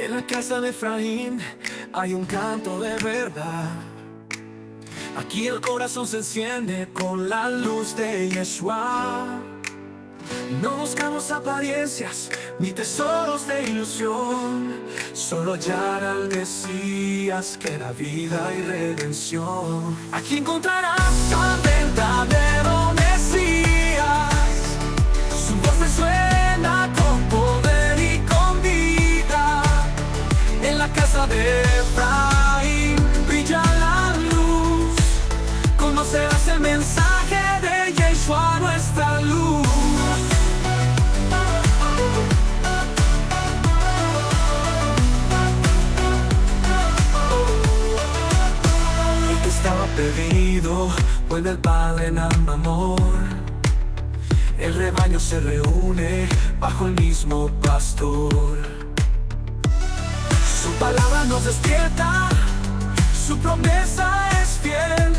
En la casa de Efraín hay un canto de verdad. Aquí el corazón se enciende con la luz de Yeshua. No buscamos apariencias ni tesoros de ilusión, solo hallar al Mesías que da vida y redención. Aquí encontrarás al verdadero Mesías. Su voz resuena con poder y con vida. En la casa de Efraín brilla la luz. Conocerás el mensaje de Yeshua, nuestra luz. El que estaba perdido vuelve al Padre en amor. El rebaño se reúne bajo el mismo pastor. Su palabra nos despierta, su promesa es fiel.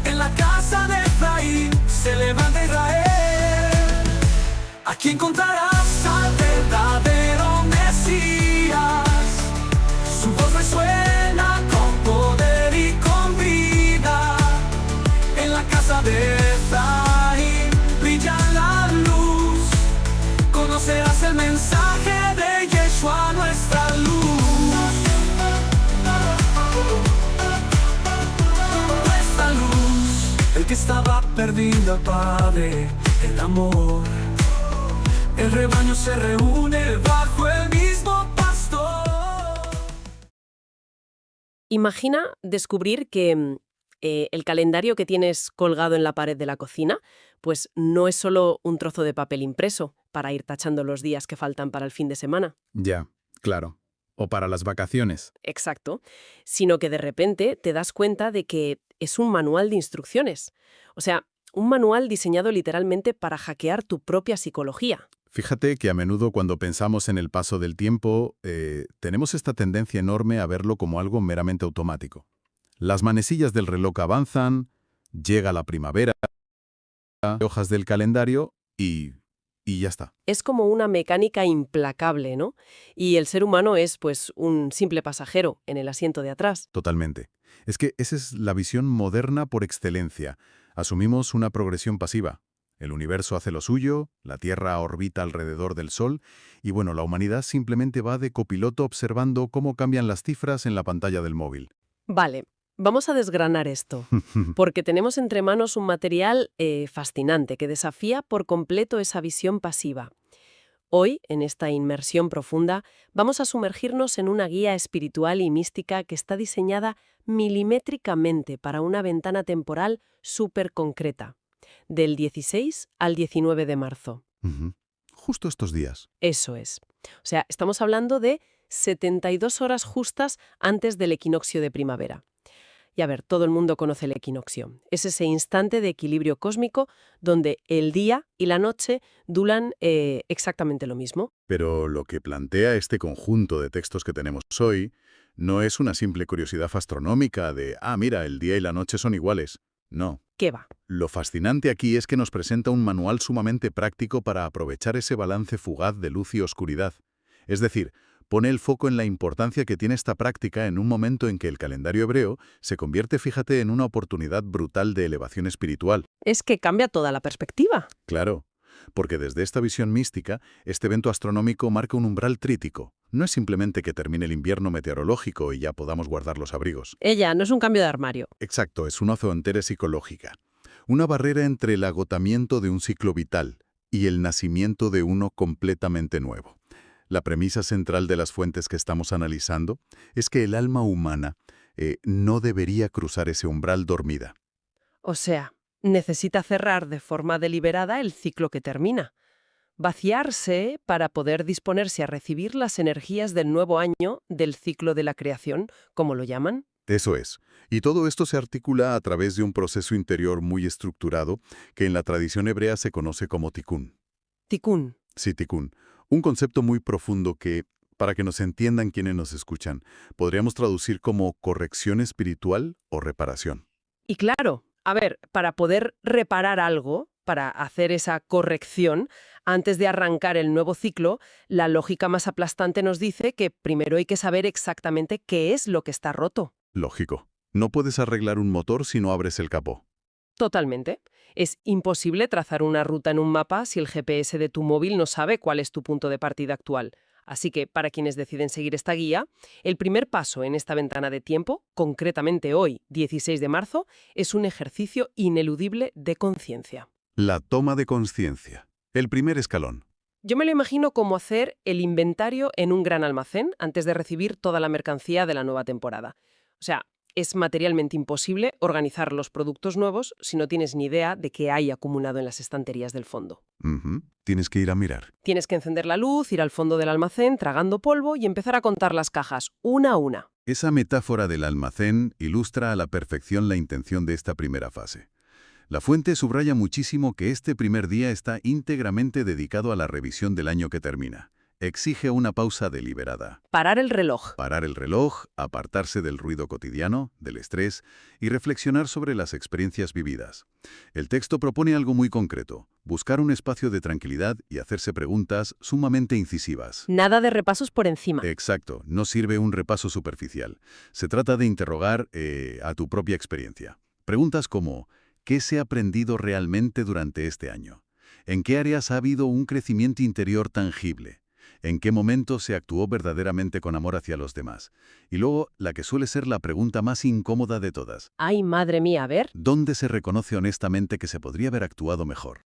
En la casa de Efraín se levanta Israel. Aquí encontrarás al verdadero Mesías. Su voz resuena con poder y con vida. En la casa de Efraín brilla la luz. Conocerás el mensaje de Yeshua, nuestra luz. Nuestra luz. El que estaba perdido al Padre, el amor. El rebaño se reúne bajo el mismo pastor. Imagina descubrir que el calendario que tienes colgado en la pared de la cocina, pues no es solo un trozo de papel impreso para ir tachando los días que faltan para el fin de semana. Ya, claro. O para las vacaciones. Exacto. Sino que de repente te das cuenta de que es un manual de instrucciones. O sea, un manual diseñado literalmente para hackear tu propia psicología. Fíjate que a menudo cuando pensamos en el paso del tiempo, tenemos esta tendencia enorme a verlo como algo meramente automático. Las manecillas del reloj avanzan, llega la primavera, hojas del calendario y ya está. Es como una mecánica implacable, ¿no? Y el ser humano es, pues, un simple pasajero en el asiento de atrás. Totalmente. Es que esa es la visión moderna por excelencia. Asumimos una progresión pasiva. El universo hace lo suyo, la Tierra orbita alrededor del Sol y bueno, la humanidad simplemente va de copiloto observando cómo cambian las cifras en la pantalla del móvil. Vale, vamos a desgranar esto, porque tenemos entre manos un material fascinante que desafía por completo esa visión pasiva. Hoy, en esta inmersión profunda, vamos a sumergirnos en una guía espiritual y mística que está diseñada milimétricamente para una ventana temporal súper concreta, del 16 al 19 de marzo. Justo estos días. Eso es. O sea, estamos hablando de 72 horas justas antes del equinoccio de primavera. Y a ver, todo el mundo conoce el equinoccio. Es ese instante de equilibrio cósmico donde el día y la noche duran exactamente lo mismo. Pero lo que plantea este conjunto de textos que tenemos hoy no es una simple curiosidad astronómica de, mira, el día y la noche son iguales. No. ¿Qué va? Lo fascinante aquí es que nos presenta un manual sumamente práctico para aprovechar ese balance fugaz de luz y oscuridad. Es decir, pone el foco en la importancia que tiene esta práctica en un momento en que el calendario hebreo se convierte, fíjate, en una oportunidad brutal de elevación espiritual. Es que cambia toda la perspectiva. Claro, porque desde esta visión mística, este evento astronómico marca un umbral trítico. No es simplemente que termine el invierno meteorológico y ya podamos guardar los abrigos. Ella no es un cambio de armario. Exacto, es una frontera psicológica. Una barrera entre el agotamiento de un ciclo vital y el nacimiento de uno completamente nuevo. La premisa central de las fuentes que estamos analizando es que el alma humana no debería cruzar ese umbral dormida. O sea, necesita cerrar de forma deliberada el ciclo que termina. Vaciarse para poder disponerse a recibir las energías del nuevo año del ciclo de la creación, como lo llaman. Eso es. Y todo esto se articula a través de un proceso interior muy estructurado que en la tradición hebrea se conoce como tikkun. Tikkun. Sí, tikkun. Un concepto muy profundo que, para que nos entiendan quienes nos escuchan, podríamos traducir como corrección espiritual o reparación. Y claro, a ver, para poder reparar algo, para hacer esa corrección, antes de arrancar el nuevo ciclo, la lógica más aplastante nos dice que primero hay que saber exactamente qué es lo que está roto. Lógico. No puedes arreglar un motor si no abres el capó. Totalmente. Es imposible trazar una ruta en un mapa si el GPS de tu móvil no sabe cuál es tu punto de partida actual. Así que, para quienes deciden seguir esta guía, el primer paso en esta ventana de tiempo, concretamente hoy, 16 de marzo, es un ejercicio ineludible de conciencia. La toma de conciencia. El primer escalón. Yo me lo imagino como hacer el inventario en un gran almacén antes de recibir toda la mercancía de la nueva temporada. O sea, es materialmente imposible organizar los productos nuevos si no tienes ni idea de qué hay acumulado en las estanterías del fondo. Tienes que ir a mirar. Tienes que encender la luz, ir al fondo del almacén tragando polvo y empezar a contar las cajas, una a una. Esa metáfora del almacén ilustra a la perfección la intención de esta primera fase. La fuente subraya muchísimo que este primer día está íntegramente dedicado a la revisión del año que termina. Exige una pausa deliberada. Parar el reloj. Parar el reloj, apartarse del ruido cotidiano, del estrés, y reflexionar sobre las experiencias vividas. El texto propone algo muy concreto: buscar un espacio de tranquilidad y hacerse preguntas sumamente incisivas. Nada de repasos por encima. Exacto, no sirve un repaso superficial. Se trata de interrogar a tu propia experiencia. Preguntas como: ¿qué se ha aprendido realmente durante este año? ¿En qué áreas ha habido un crecimiento interior tangible? ¿En qué momento se actuó verdaderamente con amor hacia los demás? Y luego, la que suele ser la pregunta más incómoda de todas. Ay, madre mía, a ver. ¿Dónde se reconoce honestamente que se podría haber actuado mejor?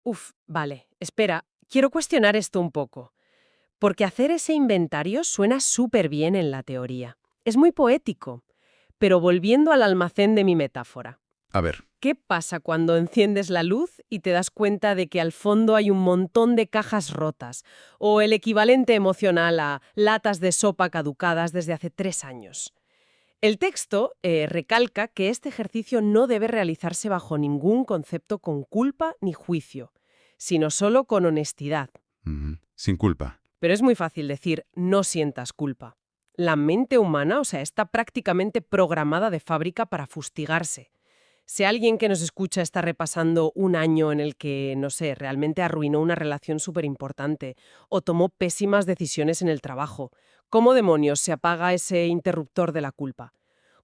Vale, espera, quiero cuestionar esto un poco. Porque hacer ese inventario suena súper bien en la teoría. Es muy poético. Pero volviendo al almacén de mi metáfora. A ver. ¿Qué pasa cuando enciendes la luz y te das cuenta de que al fondo hay un montón de cajas rotas, o el equivalente emocional a latas de sopa caducadas desde hace 3 años? El texto recalca que este ejercicio no debe realizarse bajo ningún concepto con culpa ni juicio, sino solo con honestidad. Sin culpa. Pero es muy fácil decir, no sientas culpa. La mente humana, está prácticamente programada de fábrica para fustigarse. Si alguien que nos escucha está repasando un año en el que, realmente arruinó una relación súper importante o tomó pésimas decisiones en el trabajo, ¿cómo demonios se apaga ese interruptor de la culpa?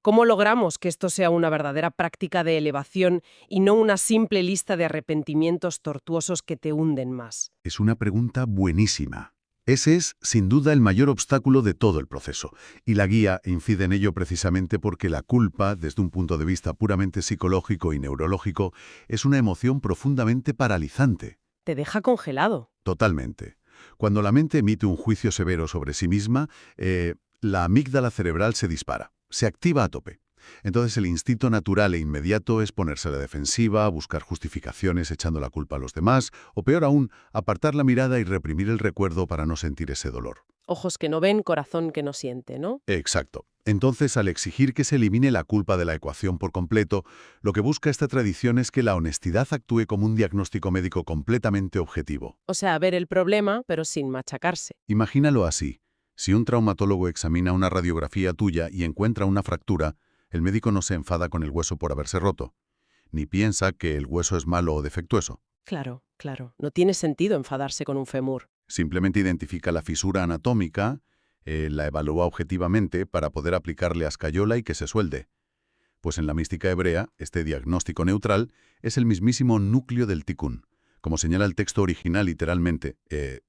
¿Cómo logramos que esto sea una verdadera práctica de elevación y no una simple lista de arrepentimientos tortuosos que te hunden más? Es una pregunta buenísima. Ese es, sin duda, el mayor obstáculo de todo el proceso, y la guía incide en ello precisamente porque la culpa, desde un punto de vista puramente psicológico y neurológico, es una emoción profundamente paralizante. Te deja congelado. Totalmente. Cuando la mente emite un juicio severo sobre sí misma, la amígdala cerebral se dispara, se activa a tope. Entonces el instinto natural e inmediato es ponerse a la defensiva, buscar justificaciones echando la culpa a los demás, o peor aún, apartar la mirada y reprimir el recuerdo para no sentir ese dolor. Ojos que no ven, corazón que no siente, ¿no? Exacto. Entonces, al exigir que se elimine la culpa de la ecuación por completo, lo que busca esta tradición es que la honestidad actúe como un diagnóstico médico completamente objetivo. O sea, ver el problema, pero sin machacarse. Imagínalo así. Si un traumatólogo examina una radiografía tuya y encuentra una fractura, el médico no se enfada con el hueso por haberse roto, ni piensa que el hueso es malo o defectuoso. Claro. No tiene sentido enfadarse con un fémur. Simplemente identifica la fisura anatómica, la evalúa objetivamente para poder aplicarle escayola y que se suelde. Pues en la mística hebrea, este diagnóstico neutral es el mismísimo núcleo del tikkun. Como señala el texto original literalmente,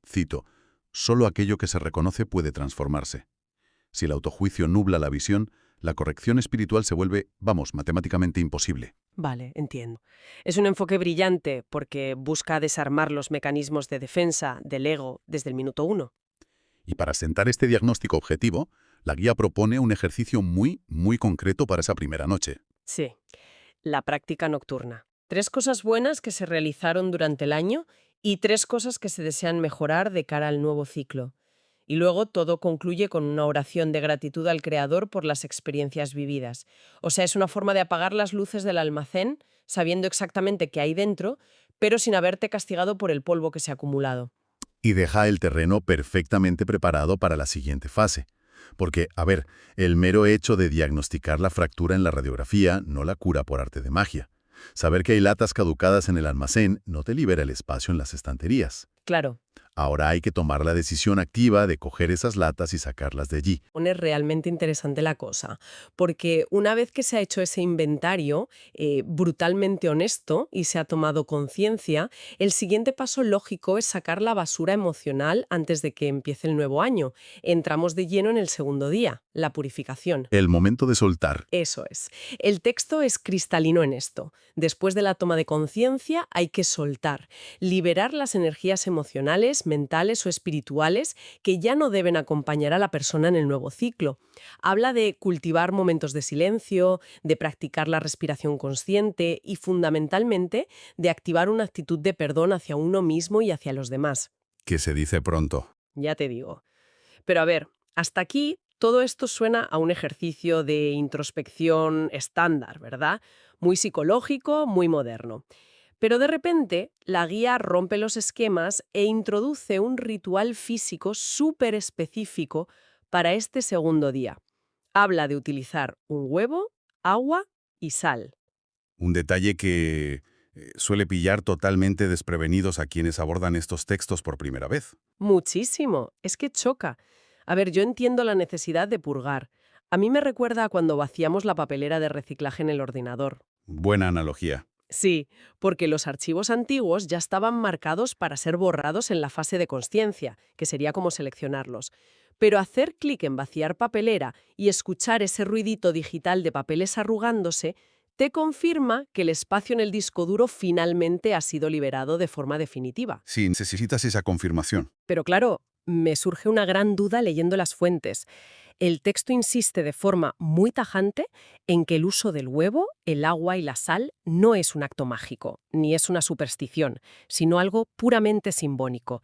cito, «Solo aquello que se reconoce puede transformarse». Si el autojuicio nubla la visión, la corrección espiritual se vuelve, matemáticamente imposible. Vale, entiendo. Es un enfoque brillante porque busca desarmar los mecanismos de defensa del ego desde el minuto 1. Y para sentar este diagnóstico objetivo, la guía propone un ejercicio muy, muy concreto para esa primera noche. Sí, la práctica nocturna. 3 cosas buenas que se realizaron durante el año y 3 cosas que se desean mejorar de cara al nuevo ciclo. Y luego todo concluye con una oración de gratitud al Creador por las experiencias vividas. O sea, es una forma de apagar las luces del almacén, sabiendo exactamente qué hay dentro, pero sin haberte castigado por el polvo que se ha acumulado. Y deja el terreno perfectamente preparado para la siguiente fase. Porque, el mero hecho de diagnosticar la fractura en la radiografía no la cura por arte de magia. Saber que hay latas caducadas en el almacén no te libera el espacio en las estanterías. Claro, Ahora hay que tomar la decisión activa de coger esas latas y sacarlas de allí. pone realmente interesante la cosa, porque una vez que se ha hecho ese inventario brutalmente honesto y se ha tomado conciencia, el siguiente paso lógico es sacar la basura emocional antes de que empiece el nuevo año. Entramos de lleno en el segundo día, la purificación. El momento de soltar. Eso es. El texto es cristalino en esto. Después de la toma de conciencia hay que soltar, liberar las energías emocionales, mentales o espirituales que ya no deben acompañar a la persona en el nuevo ciclo. Habla de cultivar momentos de silencio, de practicar la respiración consciente y, fundamentalmente, de activar una actitud de perdón hacia uno mismo y hacia los demás. Que se dice pronto. Ya te digo. Pero a ver, hasta aquí todo esto suena a un ejercicio de introspección estándar, ¿verdad? Muy psicológico, muy moderno. Pero de repente, la guía rompe los esquemas e introduce un ritual físico súper específico para este segundo día. Habla de utilizar un huevo, agua y sal. Un detalle que suele pillar totalmente desprevenidos a quienes abordan estos textos por primera vez. Muchísimo. Es que choca. A ver, yo entiendo la necesidad de purgar. A mí me recuerda a cuando vaciamos la papelera de reciclaje en el ordenador. Buena analogía. Sí, porque los archivos antiguos ya estaban marcados para ser borrados en la fase de consciencia, que sería como seleccionarlos. Pero hacer clic en vaciar papelera y escuchar ese ruidito digital de papeles arrugándose te confirma que el espacio en el disco duro finalmente ha sido liberado de forma definitiva. Sí, necesitas esa confirmación. Pero claro, me surge una gran duda leyendo las fuentes. El texto insiste de forma muy tajante en que el uso del huevo, el agua y la sal no es un acto mágico, ni es una superstición, sino algo puramente simbólico.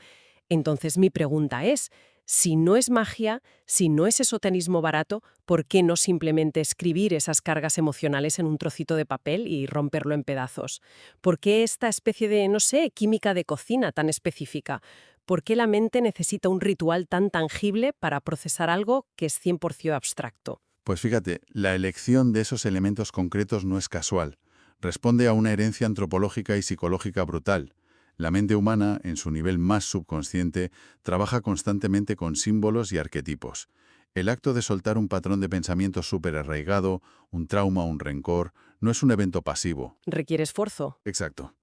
Entonces mi pregunta es, si no es magia, si no es esoterismo barato, ¿por qué no simplemente escribir esas cargas emocionales en un trocito de papel y romperlo en pedazos? ¿Por qué esta especie de, no sé, química de cocina tan específica? ¿Por qué la mente necesita un ritual tan tangible para procesar algo que es 100% abstracto? Pues fíjate, la elección de esos elementos concretos no es casual. Responde a una herencia antropológica y psicológica brutal. La mente humana, en su nivel más subconsciente, trabaja constantemente con símbolos y arquetipos. El acto de soltar un patrón de pensamiento súper arraigado, un trauma, un rencor, no es un evento pasivo. Requiere esfuerzo. Exacto.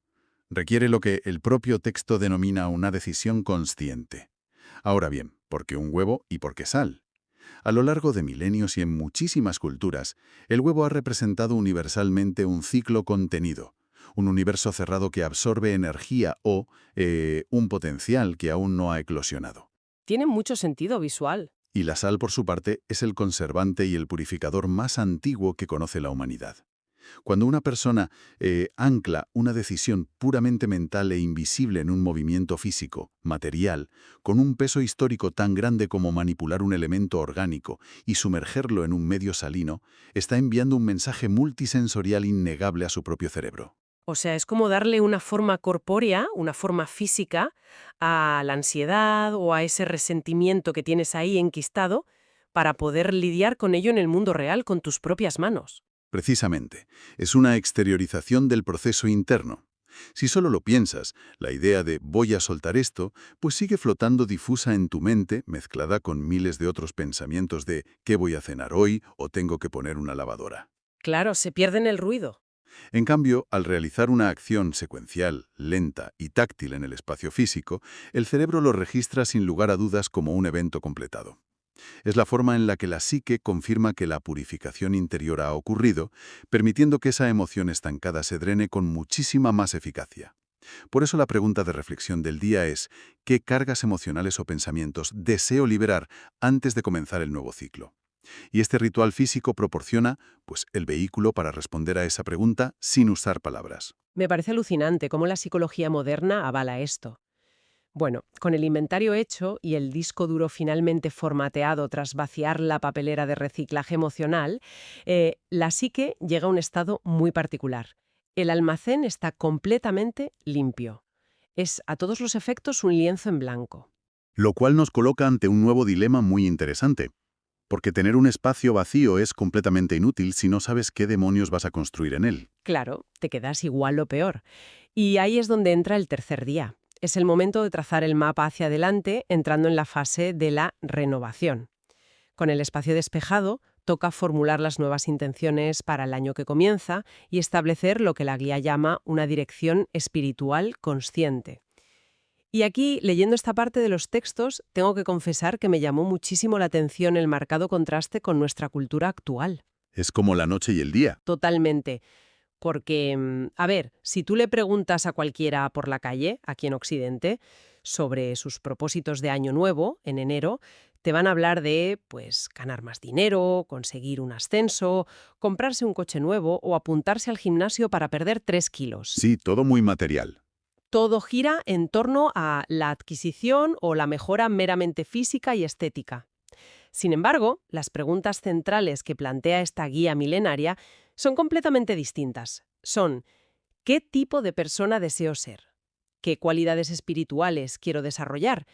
Requiere lo que el propio texto denomina una decisión consciente. Ahora bien, ¿por qué un huevo y por qué sal? A lo largo de milenios y en muchísimas culturas, el huevo ha representado universalmente un ciclo contenido, un universo cerrado que absorbe energía o un potencial que aún no ha eclosionado. Tiene mucho sentido visual. Y la sal, por su parte, es el conservante y el purificador más antiguo que conoce la humanidad. Cuando una persona ancla una decisión puramente mental e invisible en un movimiento físico, material, con un peso histórico tan grande como manipular un elemento orgánico y sumergerlo en un medio salino, está enviando un mensaje multisensorial innegable a su propio cerebro. O sea, es como darle una forma corpórea, una forma física, a la ansiedad o a ese resentimiento que tienes ahí enquistado para poder lidiar con ello en el mundo real con tus propias manos. Precisamente, es una exteriorización del proceso interno. Si solo lo piensas, la idea de voy a soltar esto, pues sigue flotando difusa en tu mente, mezclada con miles de otros pensamientos de ¿qué voy a cenar hoy? O tengo que poner una lavadora. Claro, se pierde en el ruido. En cambio, al realizar una acción secuencial, lenta y táctil en el espacio físico, el cerebro lo registra sin lugar a dudas como un evento completado. Es la forma en la que la psique confirma que la purificación interior ha ocurrido, permitiendo que esa emoción estancada se drene con muchísima más eficacia. Por eso la pregunta de reflexión del día es, ¿qué cargas emocionales o pensamientos deseo liberar antes de comenzar el nuevo ciclo? Y este ritual físico proporciona, pues, el vehículo para responder a esa pregunta sin usar palabras. Me parece alucinante cómo la psicología moderna avala esto. Bueno, con el inventario hecho y el disco duro finalmente formateado tras vaciar la papelera de reciclaje emocional, la psique llega a un estado muy particular. El almacén está completamente limpio. Es, a todos los efectos, un lienzo en blanco. Lo cual nos coloca ante un nuevo dilema muy interesante. porque tener un espacio vacío es completamente inútil si no sabes qué demonios vas a construir en él. Claro, te quedas igual o peor. Y ahí es donde entra el tercer día. Es el momento de trazar el mapa hacia adelante, entrando en la fase de la renovación. Con el espacio despejado, toca formular las nuevas intenciones para el año que comienza y establecer lo que la guía llama una dirección espiritual consciente. Y aquí, leyendo esta parte de los textos, tengo que confesar que me llamó muchísimo la atención el marcado contraste con nuestra cultura actual. Es como la noche y el día. Totalmente. Porque, a ver, si tú le preguntas a cualquiera por la calle, aquí en Occidente, sobre sus propósitos de año nuevo, en enero, te van a hablar de, pues, ganar más dinero, conseguir un ascenso, comprarse un coche nuevo o apuntarse al gimnasio para perder 3 kilos. Sí, todo muy material. Todo gira en torno a la adquisición o la mejora meramente física y estética. Sin embargo, las preguntas centrales que plantea esta guía milenaria son completamente distintas. Son, ¿qué tipo de persona deseo ser? ¿Qué cualidades espirituales quiero desarrollar?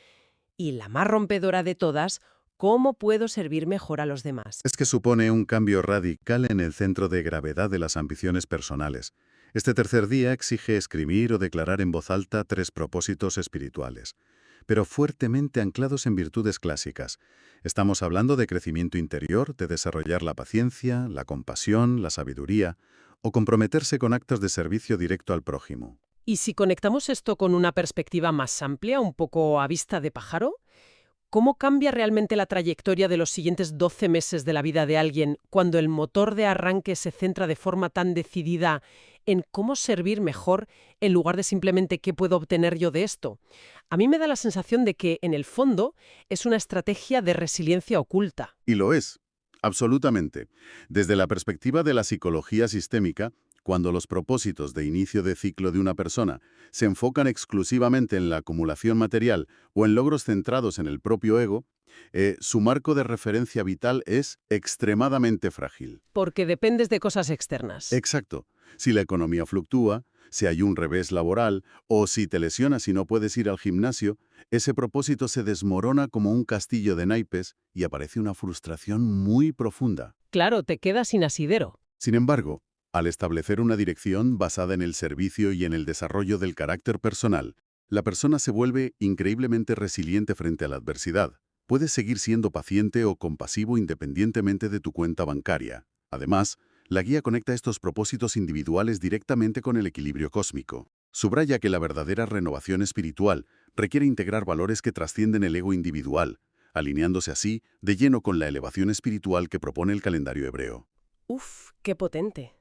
Y la más rompedora de todas, ¿cómo puedo servir mejor a los demás? Es que supone un cambio radical en el centro de gravedad de las ambiciones personales. Este tercer día exige escribir o declarar en voz alta 3 propósitos espirituales, pero fuertemente anclados en virtudes clásicas. Estamos hablando de crecimiento interior, de desarrollar la paciencia, la compasión, la sabiduría, o comprometerse con actos de servicio directo al prójimo. Y si conectamos esto con una perspectiva más amplia, un poco a vista de pájaro, ¿cómo cambia realmente la trayectoria de los siguientes 12 meses de la vida de alguien cuando el motor de arranque se centra de forma tan decidida en cómo servir mejor en lugar de simplemente qué puedo obtener yo de esto? A mí me da la sensación de que, en el fondo, es una estrategia de resiliencia oculta. Y lo es, absolutamente. Desde la perspectiva de la psicología sistémica, cuando los propósitos de inicio de ciclo de una persona se enfocan exclusivamente en la acumulación material o en logros centrados en el propio ego, su marco de referencia vital es extremadamente frágil. Porque dependes de cosas externas. Exacto. Si la economía fluctúa, si hay un revés laboral o si te lesionas y no puedes ir al gimnasio, ese propósito se desmorona como un castillo de naipes y aparece una frustración muy profunda. Claro, te quedas sin asidero. Sin embargo, al establecer una dirección basada en el servicio y en el desarrollo del carácter personal, la persona se vuelve increíblemente resiliente frente a la adversidad. Puedes seguir siendo paciente o compasivo independientemente de tu cuenta bancaria. Además, la guía conecta estos propósitos individuales directamente con el equilibrio cósmico. Subraya que la verdadera renovación espiritual requiere integrar valores que trascienden el ego individual, alineándose así de lleno con la elevación espiritual que propone el calendario hebreo. ¡Uf! ¡Qué potente!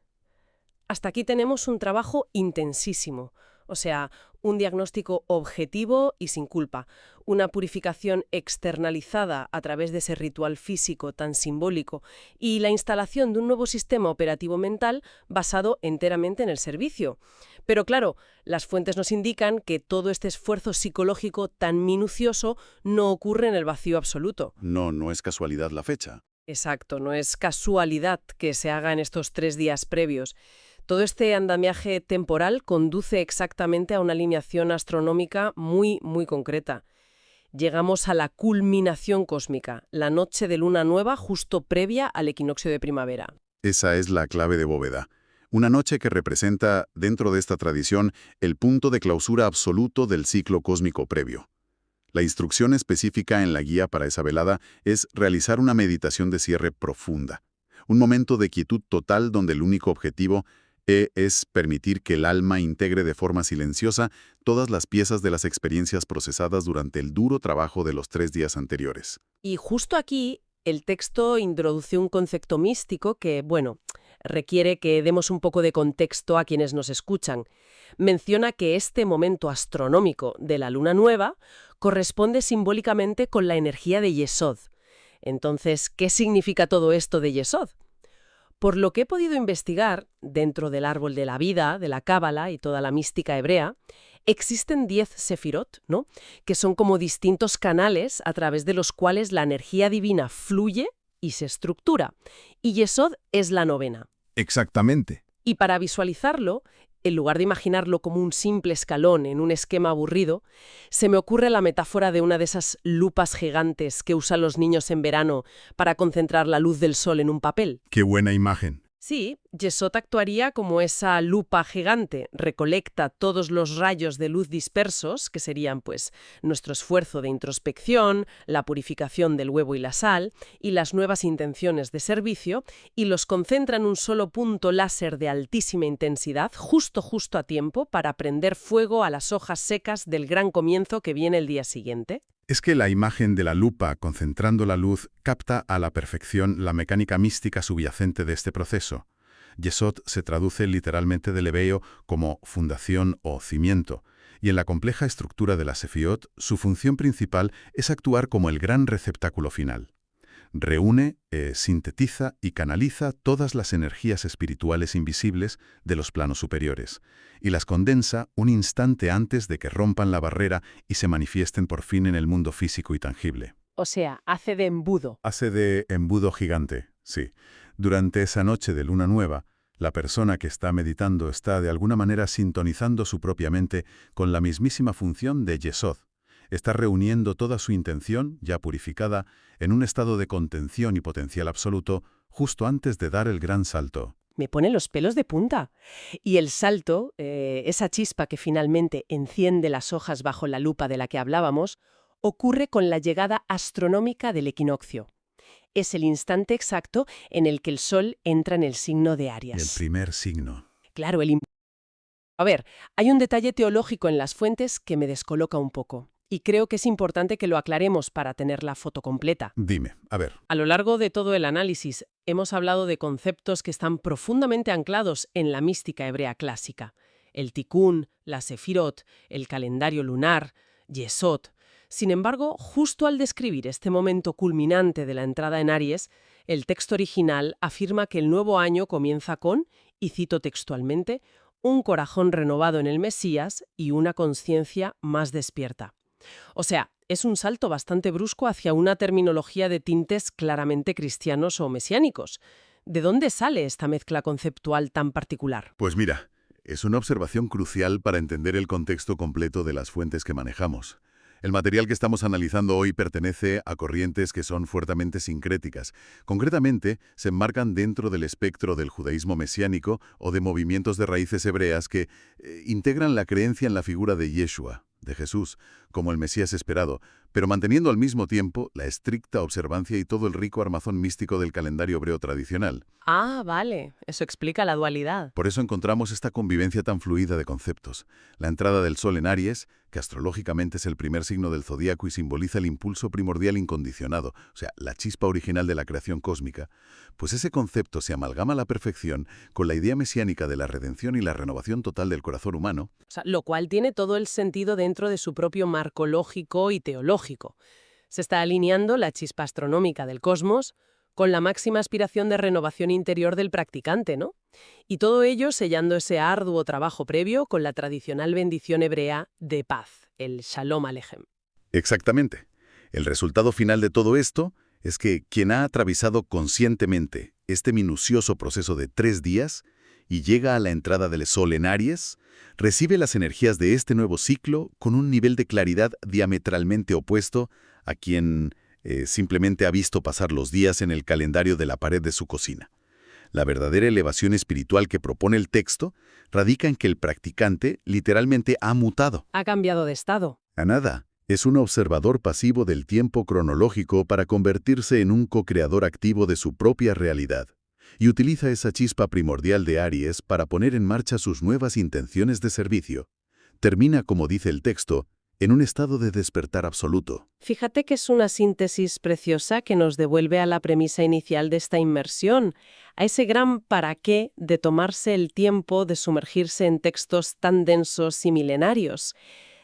Hasta aquí tenemos un trabajo intensísimo, o sea, un diagnóstico objetivo y sin culpa, una purificación externalizada a través de ese ritual físico tan simbólico y la instalación de un nuevo sistema operativo mental basado enteramente en el servicio. Pero claro, las fuentes nos indican que todo este esfuerzo psicológico tan minucioso no ocurre en el vacío absoluto. No es casualidad la fecha. Exacto, no es casualidad que se haga en estos 3 días previos. Todo este andamiaje temporal conduce exactamente a una alineación astronómica muy, muy concreta. Llegamos a la culminación cósmica, la noche de luna nueva justo previa al equinoccio de primavera. Esa es la clave de bóveda. Una noche que representa, dentro de esta tradición, el punto de clausura absoluto del ciclo cósmico previo. La instrucción específica en la guía para esa velada es realizar una meditación de cierre profunda. Un momento de quietud total donde el único objetivo es permitir que el alma integre de forma silenciosa todas las piezas de las experiencias procesadas durante el duro trabajo de los 3 días anteriores. Y justo aquí el texto introduce un concepto místico que, requiere que demos un poco de contexto a quienes nos escuchan. Menciona que este momento astronómico de la luna nueva corresponde simbólicamente con la energía de Yesod. Entonces, ¿qué significa todo esto de Yesod? Por lo que he podido investigar, dentro del árbol de la vida, de la Cábala y toda la mística hebrea, existen 10 sefirot, ¿no?, que son como distintos canales a través de los cuales la energía divina fluye y se estructura. Y Yesod es la 9ª. Exactamente. Y para visualizarlo, en lugar de imaginarlo como un simple escalón en un esquema aburrido, se me ocurre la metáfora de una de esas lupas gigantes que usan los niños en verano para concentrar la luz del sol en un papel. Qué buena imagen. Sí, Yesod actuaría como esa lupa gigante, recolecta todos los rayos de luz dispersos, que serían pues nuestro esfuerzo de introspección, la purificación del huevo y la sal, y las nuevas intenciones de servicio, y los concentra en un solo punto láser de altísima intensidad, justo a tiempo para prender fuego a las hojas secas del gran comienzo que viene el día siguiente. Es que la imagen de la lupa concentrando la luz capta a la perfección la mecánica mística subyacente de este proceso. Yesod se traduce literalmente del hebreo como fundación o cimiento, y en la compleja estructura de la Sefiot, su función principal es actuar como el gran receptáculo final. Reúne, sintetiza y canaliza todas las energías espirituales invisibles de los planos superiores, y las condensa un instante antes de que rompan la barrera y se manifiesten por fin en el mundo físico y tangible. O sea, hace de embudo. Hace de embudo gigante, sí. Durante esa noche de luna nueva, la persona que está meditando está de alguna manera sintonizando su propia mente con la mismísima función de Yesod. Está reuniendo toda su intención, ya purificada, en un estado de contención y potencial absoluto, justo antes de dar el gran salto. Me pone los pelos de punta. Y el salto, esa chispa que finalmente enciende las hojas bajo la lupa de la que hablábamos, ocurre con la llegada astronómica del equinoccio. Es el instante exacto en el que el Sol entra en el signo de Aries. El primer signo. Claro, A ver, hay un detalle teológico en las fuentes que me descoloca un poco. Y creo que es importante que lo aclaremos para tener la foto completa. Dime, a ver. A lo largo de todo el análisis, hemos hablado de conceptos que están profundamente anclados en la mística hebrea clásica. El Tikkun, la Sefirot, el calendario lunar, Yesod. Sin embargo, justo al describir este momento culminante de la entrada en Aries, el texto original afirma que el nuevo año comienza con, y cito textualmente, un corazón renovado en el Mesías y una conciencia más despierta. O sea, es un salto bastante brusco hacia una terminología de tintes claramente cristianos o mesiánicos. ¿De dónde sale esta mezcla conceptual tan particular? Pues mira, es una observación crucial para entender el contexto completo de las fuentes que manejamos. El material que estamos analizando hoy pertenece a corrientes que son fuertemente sincréticas. Concretamente, se enmarcan dentro del espectro del judaísmo mesiánico o de movimientos de raíces hebreas que integran la creencia en la figura de Yeshua, de Jesús, como el Mesías esperado, pero manteniendo al mismo tiempo la estricta observancia y todo el rico armazón místico del calendario hebreo tradicional. Ah, vale. Eso explica la dualidad. Por eso encontramos esta convivencia tan fluida de conceptos. La entrada del Sol en Aries, que astrológicamente es el primer signo del zodíaco y simboliza el impulso primordial incondicionado, o sea, la chispa original de la creación cósmica, pues ese concepto se amalgama a la perfección con la idea mesiánica de la redención y la renovación total del corazón humano. O sea, lo cual tiene todo el sentido dentro de su propio marco lógico y teológico. Se está alineando la chispa astronómica del cosmos con la máxima aspiración de renovación interior del practicante, ¿no? Y todo ello sellando ese arduo trabajo previo con la tradicional bendición hebrea de paz, el Shalom Alejem. Exactamente. El resultado final de todo esto es que quien ha atravesado conscientemente este minucioso proceso de 3 días y llega a la entrada del Sol en Aries, recibe las energías de este nuevo ciclo con un nivel de claridad diametralmente opuesto a quien simplemente ha visto pasar los días en el calendario de la pared de su cocina. La verdadera elevación espiritual que propone el texto radica en que el practicante literalmente ha mutado. Ha cambiado de estado. A nada. Es un observador pasivo del tiempo cronológico para convertirse en un co-creador activo de su propia realidad. Y utiliza esa chispa primordial de Aries para poner en marcha sus nuevas intenciones de servicio. Termina, como dice el texto, en un estado de despertar absoluto. Fíjate que es una síntesis preciosa que nos devuelve a la premisa inicial de esta inmersión, a ese gran para qué de tomarse el tiempo de sumergirse en textos tan densos y milenarios.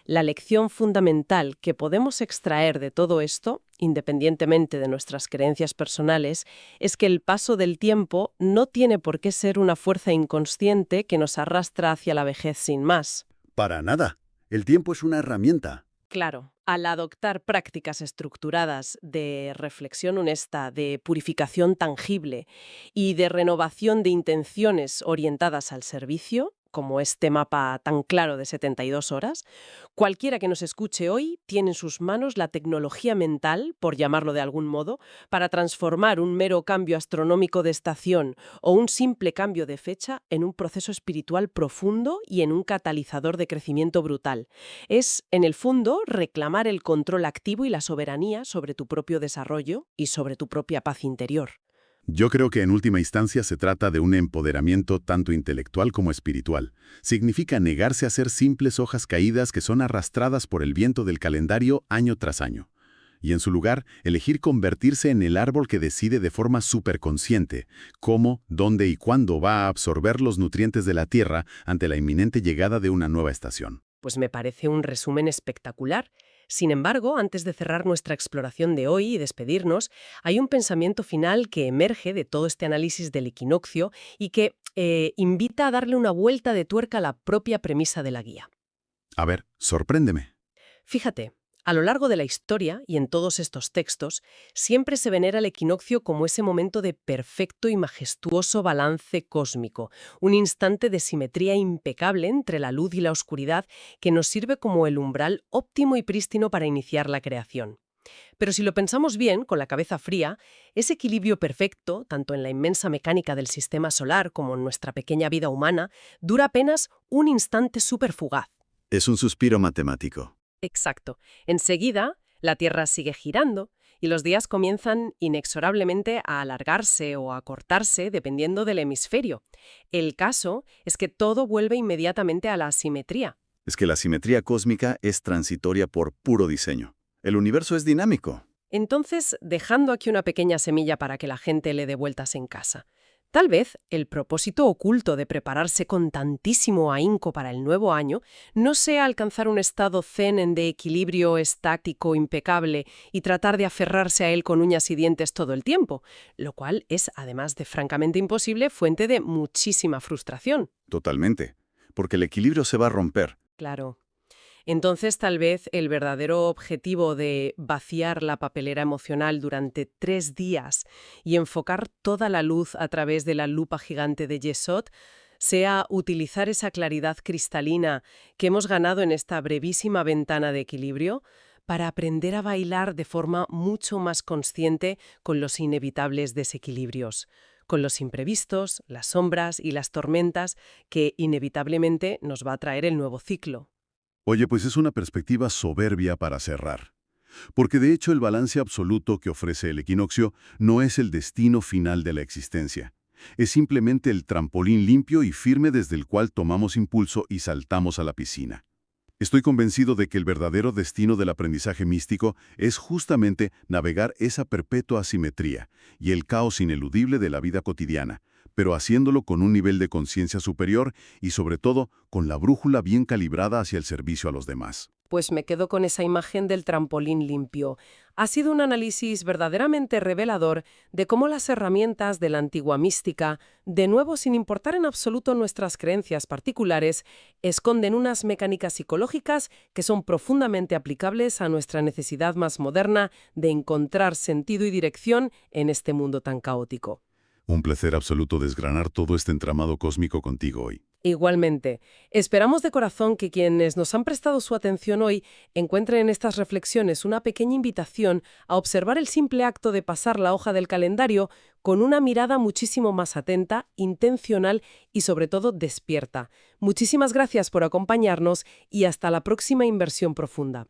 La lección fundamental que podemos extraer de todo esto, independientemente de nuestras creencias personales, es que el paso del tiempo no tiene por qué ser una fuerza inconsciente que nos arrastra hacia la vejez sin más. Para nada. El tiempo es una herramienta. Claro, al adoptar prácticas estructuradas de reflexión honesta, de purificación tangible y de renovación de intenciones orientadas al servicio, como este mapa tan claro de 72 horas, cualquiera que nos escuche hoy tiene en sus manos la tecnología mental, por llamarlo de algún modo, para transformar un mero cambio astronómico de estación o un simple cambio de fecha en un proceso espiritual profundo y en un catalizador de crecimiento brutal. Es, en el fondo, reclamar el control activo y la soberanía sobre tu propio desarrollo y sobre tu propia paz interior. Yo creo que en última instancia se trata de un empoderamiento tanto intelectual como espiritual. Significa negarse a ser simples hojas caídas que son arrastradas por el viento del calendario año tras año. Y en su lugar, elegir convertirse en el árbol que decide de forma superconsciente cómo, dónde y cuándo va a absorber los nutrientes de la tierra ante la inminente llegada de una nueva estación. Pues me parece un resumen espectacular. Sin embargo, antes de cerrar nuestra exploración de hoy y despedirnos, hay un pensamiento final que emerge de todo este análisis del equinoccio y que invita a darle una vuelta de tuerca a la propia premisa de la guía. A ver, sorpréndeme. Fíjate, a lo largo de la historia y en todos estos textos, siempre se venera el equinoccio como ese momento de perfecto y majestuoso balance cósmico, un instante de simetría impecable entre la luz y la oscuridad que nos sirve como el umbral óptimo y prístino para iniciar la creación. Pero si lo pensamos bien, con la cabeza fría, ese equilibrio perfecto, tanto en la inmensa mecánica del sistema solar como en nuestra pequeña vida humana, dura apenas un instante superfugaz. Es un suspiro matemático. Exacto. Enseguida, la Tierra sigue girando y los días comienzan inexorablemente a alargarse o a acortarse dependiendo del hemisferio. El caso es que todo vuelve inmediatamente a la asimetría. Es que la simetría cósmica es transitoria por puro diseño. El universo es dinámico. Entonces, dejando aquí una pequeña semilla para que la gente le dé vueltas en casa. Tal vez el propósito oculto de prepararse con tantísimo ahínco para el nuevo año no sea alcanzar un estado zen de equilibrio estático impecable y tratar de aferrarse a él con uñas y dientes todo el tiempo, lo cual es, además de francamente imposible, fuente de muchísima frustración. Totalmente. Porque el equilibrio se va a romper. Claro. Entonces, tal vez el verdadero objetivo de vaciar la papelera emocional durante 3 días y enfocar toda la luz a través de la lupa gigante de Yesod sea utilizar esa claridad cristalina que hemos ganado en esta brevísima ventana de equilibrio para aprender a bailar de forma mucho más consciente con los inevitables desequilibrios, con los imprevistos, las sombras y las tormentas que inevitablemente nos va a traer el nuevo ciclo. Oye, pues es una perspectiva soberbia para cerrar. Porque de hecho el balance absoluto que ofrece el equinoccio no es el destino final de la existencia. Es simplemente el trampolín limpio y firme desde el cual tomamos impulso y saltamos a la piscina. Estoy convencido de que el verdadero destino del aprendizaje místico es justamente navegar esa perpetua asimetría y el caos ineludible de la vida cotidiana, pero haciéndolo con un nivel de conciencia superior y sobre todo con la brújula bien calibrada hacia el servicio a los demás. Pues me quedo con esa imagen del trampolín limpio. Ha sido un análisis verdaderamente revelador de cómo las herramientas de la antigua mística, de nuevo sin importar en absoluto nuestras creencias particulares, esconden unas mecánicas psicológicas que son profundamente aplicables a nuestra necesidad más moderna de encontrar sentido y dirección en este mundo tan caótico. Un placer absoluto desgranar todo este entramado cósmico contigo hoy. Igualmente, esperamos de corazón que quienes nos han prestado su atención hoy encuentren en estas reflexiones una pequeña invitación a observar el simple acto de pasar la hoja del calendario con una mirada muchísimo más atenta, intencional y sobre todo despierta. Muchísimas gracias por acompañarnos y hasta la próxima inversión profunda.